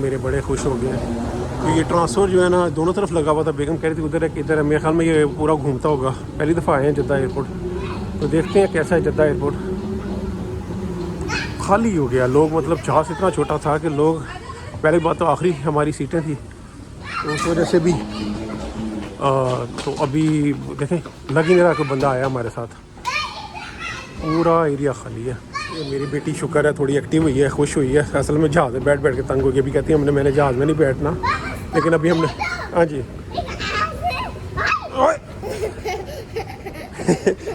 मेरे बड़े खुश हो गए तो ये ट्रांसफ़र जो है ना दोनों तरफ लगा हुआ था। बेगम कह रही थी उधर है कि इधर है। मेरे ख्याल में ये पूरा घूमता होगा। पहली दफ़ा आए हैं जद्दा एयरपोर्ट, तो देखते हैं कैसा है जद्दा एयरपोर्ट। खाली हो गया, लोग मतलब जहाज़ इतना छोटा था कि लोग, पहली बात तो आखिरी हमारी सीटें थी तो उस वजह से भी तो अभी देखें लग ही नहीं रहा कि बंदा आया हमारे साथ। पूरा एरिया खाली है। ये मेरी बेटी शुक्र है थोड़ी एक्टिव हुई है, खुश हुई है। असल में जहाज़ में बैठ बैठ के तंग हो गई। अभी कहती है मैंने जहाज़ में नहीं बैठना, लेकिन अभी हमने हाँ जी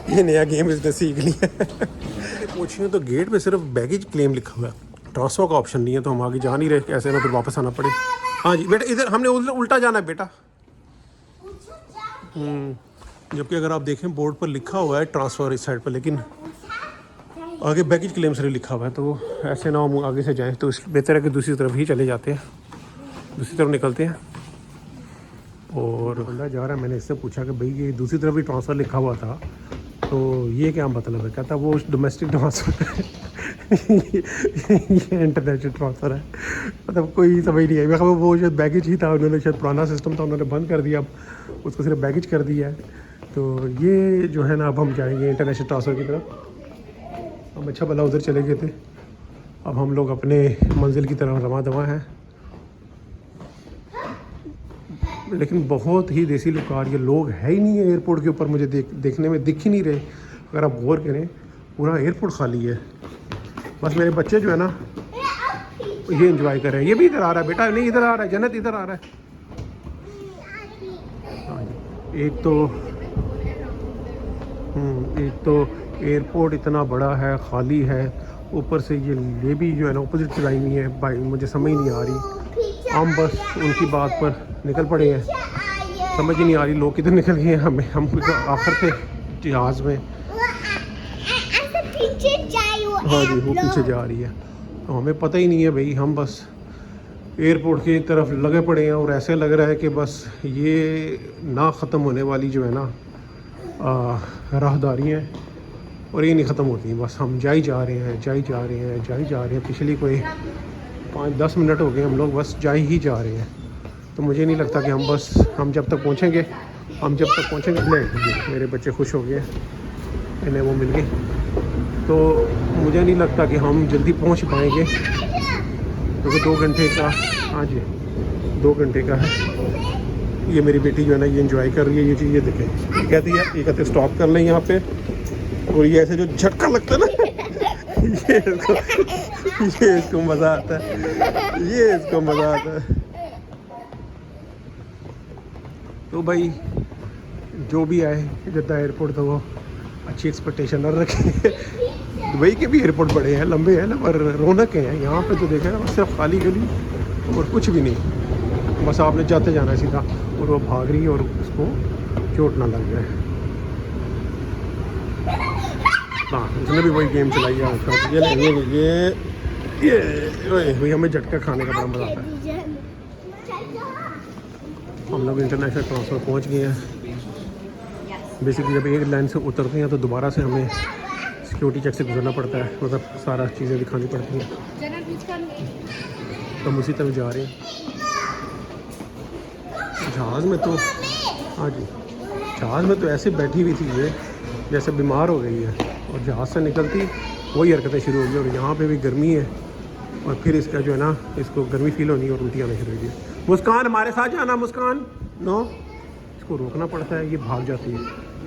ये नया गेम इसने सीख लिया। पूछिए तो गेट पे सिर्फ बैगेज क्लेम लिखा हुआ है, ट्रांसफ़र का ऑप्शन नहीं है, तो हम आगे जा नहीं रहे, ऐसे ना फिर वापस आना पड़े। हाँ जी बेटा इधर हमने उल्टा जाना है बेटा। जबकि अगर आप देखें बोर्ड पर लिखा हुआ है ट्रांसफ़र इस साइड पर, लेकिन आगे बैगेज क्लेम से लिखा हुआ है, तो ऐसे ना हम आगे से जाएं, तो इस बेहतर है कि दूसरी तरफ ही चले जाते हैं, दूसरी तरफ निकलते हैं। और बंदा जा रहा है, मैंने इससे पूछा कि भाई ये दूसरी तरफ भी ट्रांसफ़र लिखा हुआ था तो ये क्या मतलब है? कहता वो डोमेस्टिक ट्रांसफ़र है। ये इंटरनेशनल ट्रांसफ़र है। मतलब कोई समझ नहीं आई। वो शायद बैगेज ही था, उन्होंने शायद पुराना सिस्टम था उन्होंने बंद कर दिया, अब उसको सिर्फ बैगेज कर दिया है। तो ये जो है ना अब हम जाएंगे इंटरनेशनल ट्रांसफ़र की तरफ। हम अच्छा भला उधर चले गए थे, अब हम लोग अपने मंजिल की तरफ रवां दवा हैं। लेकिन बहुत ही देसी लुकार, ये लोग है ही नहीं है एयरपोर्ट के ऊपर, मुझे देखने में दिख ही नहीं रहे। अगर आप गौर करें पूरा एयरपोर्ट खाली है। बस मेरे बच्चे जो है ना ये एंजॉय कर रहे हैं। ये भी इधर आ रहा है बेटा, नहीं इधर आ रहा है, जन्नत इधर आ रहा है। एक तो एयरपोर्ट इतना बड़ा है, खाली है, ऊपर से ये भी जो है ना अपोजिट चलाई हुई है भाई, मुझे समझ नहीं आ रही। हम बस उनकी बात पर निकल पड़े हैं, समझ ही नहीं आ रही लोग किधर निकल गए हैं। हम आखिर थे जहाज़ में। हाँ जी वो पीछे जा रही है, तो हमें पता ही नहीं है भाई। हम बस एयरपोर्ट की तरफ लगे पड़े हैं और ऐसे लग रहा है कि बस ये ना ख़त्म होने वाली जो है ना राहदारी हैं, और ये नहीं ख़त्म होती। बस हम जा ही जा रहे हैं, जा ही जा रहे हैं, जा ही जा रहे हैं। पिछली कोई 5-10 मिनट हो गए हम लोग बस जा ही जा रहे हैं। तो मुझे नहीं लगता कि हम जब तक पहुँचेंगे नहीं, मेरे बच्चे खुश हो गए, इन्हें वो मिल गई, तो मुझे नहीं लगता कि हम जल्दी पहुंच पाएंगे, क्योंकि 2 घंटे का, हाँ जी 2 घंटे का है। ये मेरी बेटी जो है ना ये एंजॉय कर रही है ये चीज़। ये देखें कहती है स्टॉप कर लें यहाँ पे, और ये ऐसे जो झटका लगता है ना ये इसको मज़ा आता है, तो भाई जो भी आए जद्दा एयरपोर्ट, तो वो अच्छी एक्सपेक्टेशन न रखें। दुबई के भी एयरपोर्ट बड़े हैं, लंबे हैं ना, पर रौनक हैं। यहाँ पे तो देखा ना सिर्फ खाली गली और कुछ भी नहीं। बस आपने जाते जाना है सीधा, और वो भाग रही है और उसको चोट ना लग जाए। हाँ उसने भी वही गेम चलाई है उसका। ये भाई हमें झटका खाने का बड़ा मज़ा आता है। हम लोग इंटरनेशनल ट्रांसफ़र पहुँच गए हैं। बेसिकली जब एक लाइन से उतरते हैं तो दोबारा से हमें सिक्योरिटी चेक से गुजरना पड़ता है, मतलब सारा चीज़ें दिखानी पड़ती हैं। तो हम उसी तरफ जा रहे हैं। जहाज़ में तो, हाँ जी जहाज़ में तो ऐसे बैठी हुई थी ये जैसे बीमार हो गई है, और जहाज़ से निकलती वही हरकतें शुरू हो गई। और यहाँ पे भी गर्मी है, और फिर इसका जो है ना इसको गर्मी फील होनी और उल्टी आना शुरू हो गई। मुस्कान हमारे साथ जाना, मुस्कान नो, इसको रोकना पड़ता है, ये भाग जाती है।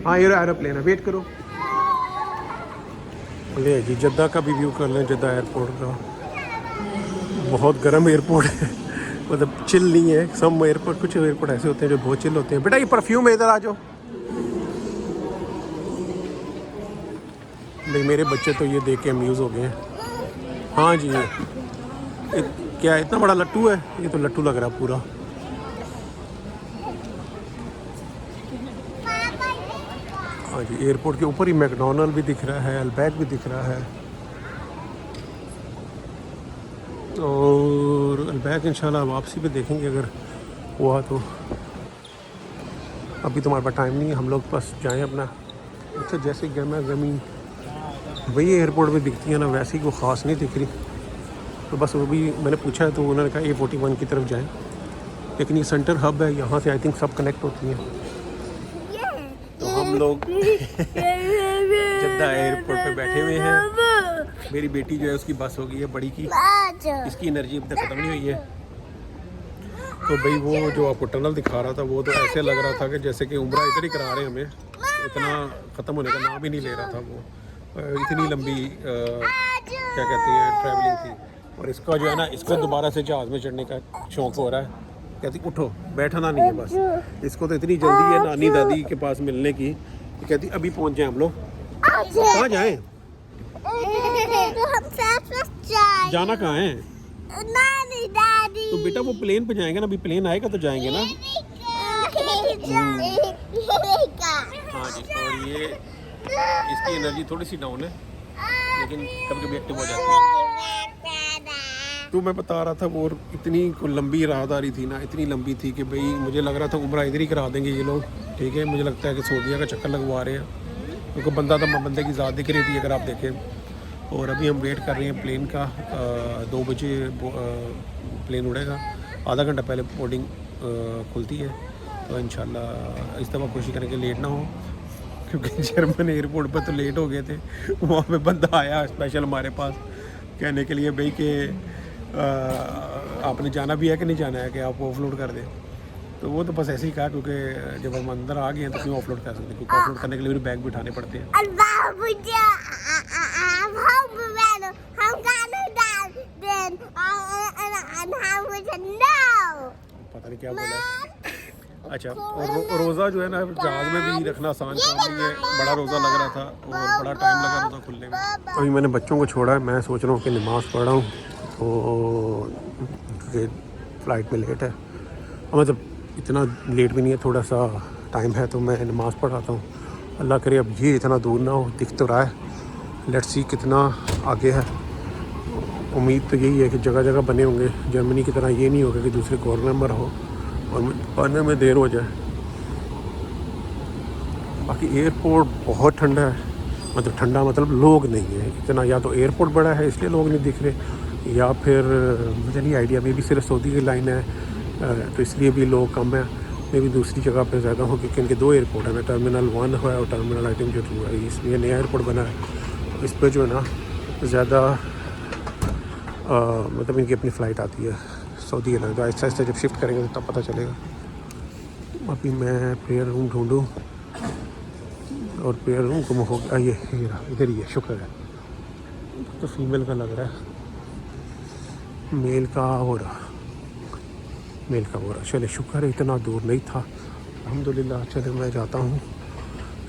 हाँ ये एरोप्लेन है, वेट करो। ले जी जद्दा का भी व्यू कर लें, जद्दा एयरपोर्ट का। बहुत गर्म एयरपोर्ट है, मतलब चिल नहीं है। सब एयरपोर्ट, कुछ एयरपोर्ट ऐसे होते हैं जो बहुत चिल होते हैं। बेटा ये परफ्यूम है, इधर आ जाओ। भाई मेरे बच्चे तो ये देख के अम्यूज़ हो गए हैं। हाँ जी क्या इतना बड़ा लट्टू है? ये तो लट्टू लग रहा है पूरा। हाँ जी एयरपोर्ट के ऊपर ही मैकडोनल्ड भी दिख रहा है, अल्बैक भी दिख रहा है, और अल्बैक इंशाल्लाह वापसी पे देखेंगे अगर हुआ तो। अभी तुम्हारे पास टाइम नहीं है, हम लोग बस जाएं अपना। अच्छा जैसे गर्मा गर्मी वही एयरपोर्ट में दिखती है ना, वैसे ही कोई ख़ास नहीं दिख रही। तो बस वो भी मैंने पूछा है तो उन्होंने कहा A41 की तरफ जाएं, लेकिन ये सेंटर हब है, यहाँ से आई थिंक सब कनेक्ट होती हैं। तो हम लोग जद्दा एयरपोर्ट पे बैठे हुए हैं। मेरी बेटी जो है उसकी बस हो गई है बड़ी की, इसकी एनर्जी अब तक ख़त्म नहीं हुई है। तो भाई वो जो आपको टनल दिखा रहा था वो तो ऐसे लग रहा था कि जैसे कि उम्रा इधर ही करा रहे हैं हमें, इतना ख़त्म होने का नाम ही नहीं ले रहा था वो, इतनी लंबी क्या कहते हैं ट्रैवलिंग थी। और इसका जो है ना, इसको दोबारा से जहाज़ में चढ़ने का शौक़ हो रहा है। कहती उठो, बैठना नहीं है बस, इसको तो इतनी जल्दी है नानी दादी के पास मिलने की। कहती अभी पहुंच जाए हम लोग। कहाँ जाएं? जाना कहाँ है? नानी दादी। तो बेटा वो प्लेन पे जाएंगे ना, अभी प्लेन आएगा तो जाएंगे ना। हाँ जी, और ये इसकी एनर्जी थोड़ी सी डाउन है, लेकिन कभी कभी एक्टिव हो जाती है। तो मैं बता रहा था वो इतनी लंबी राहदारी थी ना, इतनी लंबी थी कि भाई मुझे लग रहा था उम्रा इधर ही करा देंगे ये लोग। ठीक है, मुझे लगता है कि सऊदीया का चक्कर लगवा रहे हैं, क्योंकि बंदा तो बंदे की ज़ात दिख रही थी अगर आप देखें। और अभी हम वेट कर रहे हैं प्लेन का, 2 बजे प्लेन उड़ेगा, आधा घंटा पहले बोर्डिंग खुलती है। तो इंशाल्लाह इस दफ़ा कोशिश करेंगे लेट ना हो, क्योंकि जर्मन एयरपोर्ट पर तो लेट हो गए थे। वहाँ पे बंदा आया स्पेशल हमारे पास कहने के लिए भाई कि आपने जाना भी है कि नहीं जाना है, कि आप ऑफलोड कर दें। तो वो तो बस ऐसे ही कहा, क्योंकि जब हम अंदर आ गए हैं तो क्यों ऑफलोड कर सकते हैं, क्योंकि ऑफलोड करने के लिए भी बैग भी उठाने पड़ते हैं। पता नहीं क्या बोला। अच्छा, और रोज़ा जो है ना जहाज़ में भी रखना आसान काम नहीं है, बड़ा रोज़ा लग रहा था और बड़ा टाइम लगा रोज़ा खुलने में। अभी मैंने बच्चों को छोड़ा है, मैं सोच रहा हूँ कि नमाज़ पढ़ रहा हूँ, तो क्योंकि फ़्लाइट में लेट है, मतलब इतना लेट भी नहीं है, थोड़ा सा टाइम है, तो मैं नमाज़ पढ़ाता हूँ। अल्लाह करे अब ये इतना दूर ना हो, दिख तो रहा है, लेट्स सी कितना आगे है। उम्मीद तो यही है कि जगह जगह बने होंगे, जर्मनी की तरह ये नहीं होगा कि दूसरे कॉर्नर में रहो और आने में देर हो जाए। बाकी एयरपोर्ट बहुत ठंडा है, मतलब ठंडा मतलब लोग नहीं है इतना, या तो एयरपोर्ट बड़ा है इसलिए लोग नहीं दिख रहे, या फिर मुझे नहीं आइडिया, मे भी सिर्फ सऊदी की लाइन है तो इसलिए भी लोग कम है, मे भी दूसरी जगह पे ज़्यादा हो, क्योंकि इनके 2 एयरपोर्ट है ना, टर्मिनल 1 है और टर्मिनल आई थिंक जो 2 है, इसलिए नया एयरपोर्ट बना है। तो इस पर जो है ना ज़्यादा मतलब इनकी अपनी फ़्लाइट आती है सऊदी एयरलाइन। तो आहिस्ता आहिस्ता जब शिफ्ट करेंगे तो तब पता चलेगा। अभी मैं प्रेयर रूम ढूंढूं, और प्रेयर रूम गुम हो गया, ये इधर ही है, शुक्र है। तो फीमेल का लग रहा है, मेल का हो रहा, मेल का हो रहा। चले शुक्र है इतना दूर नहीं था, अल्हम्दुलिल्लाह। चले मैं जाता हूँ,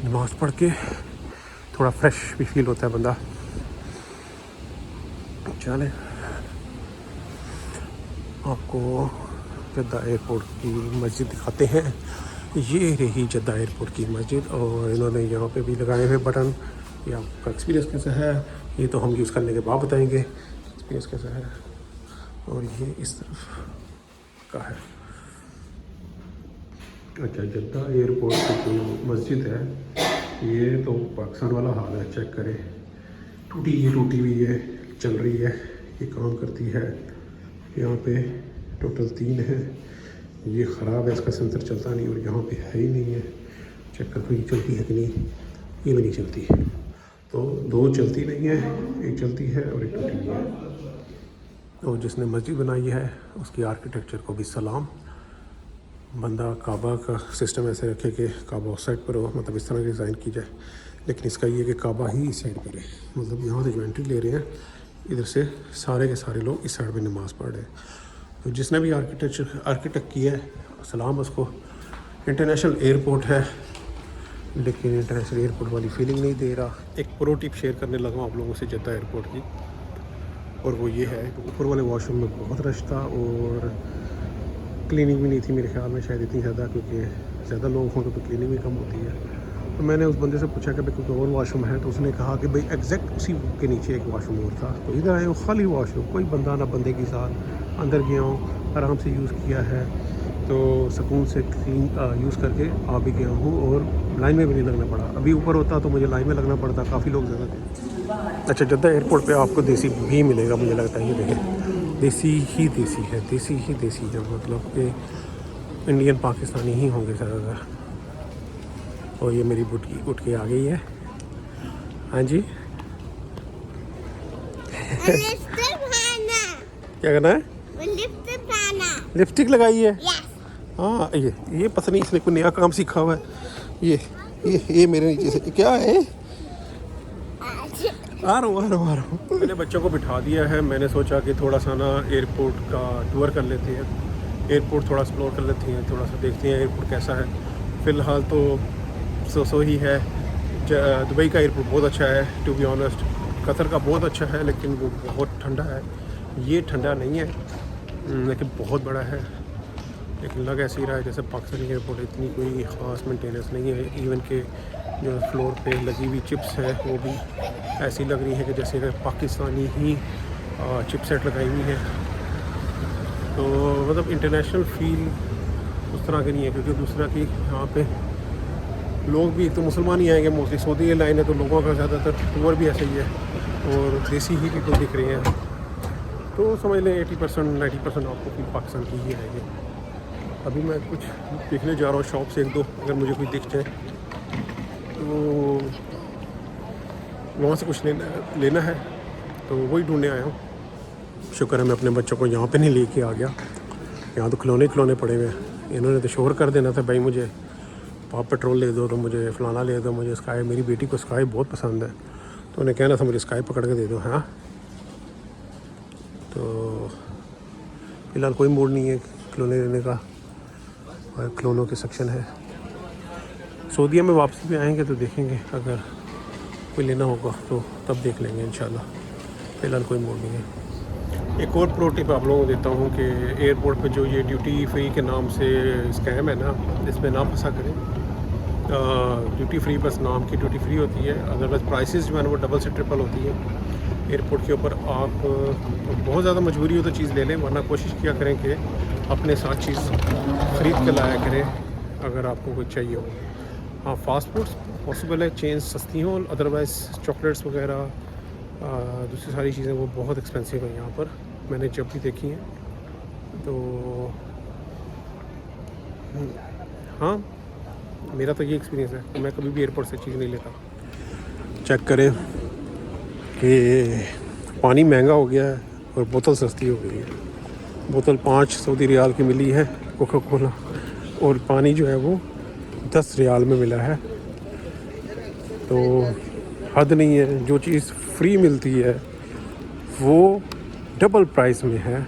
नमाज़ पढ़ के थोड़ा फ्रेश भी फील होता है बंदा। चले आपको जद्दा एयरपोर्ट की मस्जिद दिखाते हैं। ये रही जद्दा एयरपोर्ट की मस्जिद, और इन्होंने यहाँ पे भी लगाए हुए बटन। ये आपका एक्सपीरियंस कैसा है, ये तो हम यूज़ करने के बाद बताएंगे एक्सपीरियंस कैसा है। और ये इस तरफ का है। अच्छा, जद्दा एयरपोर्ट की जो मस्जिद है ये तो पाकिस्तान वाला हाल है, चेक करें, टूटी हुई है, चल रही है, ये काम करती है। यहाँ पे टोटल 3 है, ये ख़राब है, इसका सेंसर चलता नहीं, और यहाँ पे है ही नहीं है। चेक कर ये चलती है कि नहीं, ये भी नहीं चलती। तो 2 चलती नहीं है, एक चलती है और एक टूटी हुई है। तो जिसने मस्जिद बनाई है उसकी आर्किटेक्चर को भी सलाम। बंदा काबा का सिस्टम ऐसे रखे कि काबा उस साइड पर हो, मतलब इस तरह डिज़ाइन की जाए, लेकिन इसका ये कि काबा ही इस साइड पर है, मतलब यहाँ से जो एंट्री ले रहे हैं इधर से सारे के सारे लोग इस साइड में नमाज़ पढ़ रहे हैं। तो जिसने भी आर्किटेक्ट किया है सलाम उसको। इंटरनेशनल एयरपोर्ट है, लेकिन इंटरनेशनल एयरपोर्ट वाली फीलिंग नहीं दे रहा। एक प्रो टिप शेयर करने लगा आप लोगों से जद्दा एयरपोर्ट की, और वो ये है कि ऊपर वाले वॉशरूम में बहुत रश था और क्लीनिंग भी नहीं थी मेरे ख्याल में, शायद इतनी ज़्यादा, क्योंकि ज़्यादा लोग हों तो क्लीनिंग भी कम होती है। तो मैंने उस बंदे से पूछा कि भाई कोई और वॉशरूम है, तो उसने कहा कि भाई एग्जैक्ट उसी के नीचे एक वॉशरूम और था। तो इधर आए वो खाली वॉशरूम, कोई बंदा ना बंदे के साथ, अंदर गया हूँ, आराम से यूज़ किया है, तो सुकून से क्लीन यूज़ करके आ भी गया हूँ, और लाइन में भी नहीं लगना पड़ा। अभी ऊपर होता तो मुझे लाइन में लगना पड़ता, काफ़ी लोग ज़्यादा थे। अच्छा, जद्दा एयरपोर्ट पे आपको देसी भी मिलेगा मुझे लगता है। ये देखें, देसी ही देसी है, देसी ही देसी है, मतलब कि इंडियन पाकिस्तानी ही होंगे ज़्यादातर। और ये मेरी बुटकी उठ के आ गई है। हाँ जी, लिपस्टिक खाना, क्या करना है? लिपस्टिक खाना। लिपस्टिक लगाई है। यस। हाँ, ये पता नहीं इसने कोई नया काम सीखा हुआ है। ये मेरे नीचे से क्या है? आ रहा हूँ। मैंने बच्चों को बिठा दिया है। मैंने सोचा कि थोड़ा सा ना एयरपोर्ट का टूर कर लेते हैं, एयरपोर्ट थोड़ा एक्सप्लोर कर लेते हैं, थोड़ा सा देखते हैं एयरपोर्ट कैसा है। फ़िलहाल तो सो ही है। दुबई का एयरपोर्ट बहुत अच्छा है, टू बी ऑनेस्ट। कतर का बहुत अच्छा है, लेकिन वो बहुत ठंडा है। ये ठंडा नहीं है, लेकिन बहुत बड़ा है। लेकिन लग ऐसे ही रहा है जैसे पाकिस्तानी एयरपोर्ट इतनी कोई ख़ास मेंटेनेंस नहीं है। इवन के जो फ्लोर पे लगी हुई चिप्स है वो भी ऐसी लग रही है कि जैसे कि पाकिस्तानी ही चिप सेट लगाई हुई है। तो मतलब इंटरनेशनल फील उस तरह की नहीं है, क्योंकि दूसरा कि यहाँ पे लोग भी तो मुसलमान ही आएंगे मोस्टली। सऊदी एयरलाइन है तो लोगों का ज़्यादातर टूर भी ऐसा ही है, और देसी ही पीपल दिख रहे हैं। तो समझ लें 80% 90% आपको फील पाकिस्तान की ही आएगी। अभी मैं कुछ देखने जा रहा हूँ शॉप से, एक दो अगर मुझे कोई दिख जाए तो वहाँ से कुछ लेना है, तो वही ढूंढने आया हूँ। शुक्र है मैं अपने बच्चों को यहाँ पे नहीं लेके आ गया। यहाँ तो खिलौने पड़े हुए हैं। इन्होंने तो शोर कर देना था, भाई मुझे पाप पेट्रोल ले दो, तो मुझे फ़लाना ले दो, मुझे स्काई, मेरी बेटी को स्काई बहुत पसंद है, तो उन्हें कहना था मुझे स्काई पकड़ के दे दो। हाँ, तो फ़िलहाल कोई मूड नहीं है खिलौने लेने का, और खिलौनों के सेक्शन है। सऊदीया में वापसी भी आएंगे तो देखेंगे, अगर कोई लेना होगा तो तब देख लेंगे इंशाल्लाह। फ़िलहाल कोई मूड नहीं है। एक और प्रो टिप आप लोगों को देता हूँ कि एयरपोर्ट पे जो ये ड्यूटी फ्री के नाम से स्कैम है ना, इसमें ना फंसा करें। ड्यूटी फ्री बस नाम की ड्यूटी फ्री होती है, अदरवाइज़ प्राइसेस जो है ना वो डबल से ट्रिपल होती है एयरपोर्ट के ऊपर। आप बहुत ज़्यादा मजबूरी हो तो चीज़ ले लें, वरना कोशिश किया करें कि अपने साथ चीज़ ख़रीद कर लाया करें अगर आपको कुछ चाहिए हो। हाँ, फास्ट फूड्स पॉसिबल है चेंज सस्ती हों, अदरवाइज़ चॉकलेट्स वगैरह दूसरी सारी चीज़ें वो बहुत एक्सपेंसिव हैं यहाँ पर, मैंने जब भी देखी हैं। तो हाँ, मेरा तो ये एक्सपीरियंस है कि मैं कभी भी एयरपोर्ट से चीज़ नहीं लेता। चेक करें कि पानी महंगा हो गया है और बोतल सस्ती हो गई है। बोतल 5 सऊदी रियाल की मिली है कोका कोला, और पानी जो है वो 10 रियाल में मिला है। तो हद नहीं है, जो चीज़ फ्री मिलती है वो डबल प्राइस में है,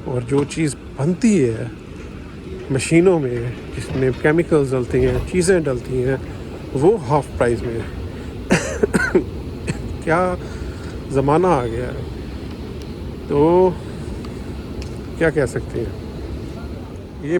और जो चीज़ बनती है मशीनों में जिसमें केमिकल्स डलती हैं, चीज़ें डलती हैं, वो हाफ प्राइस में है। क्या ज़माना आ गया है, तो क्या कह सकते हैं।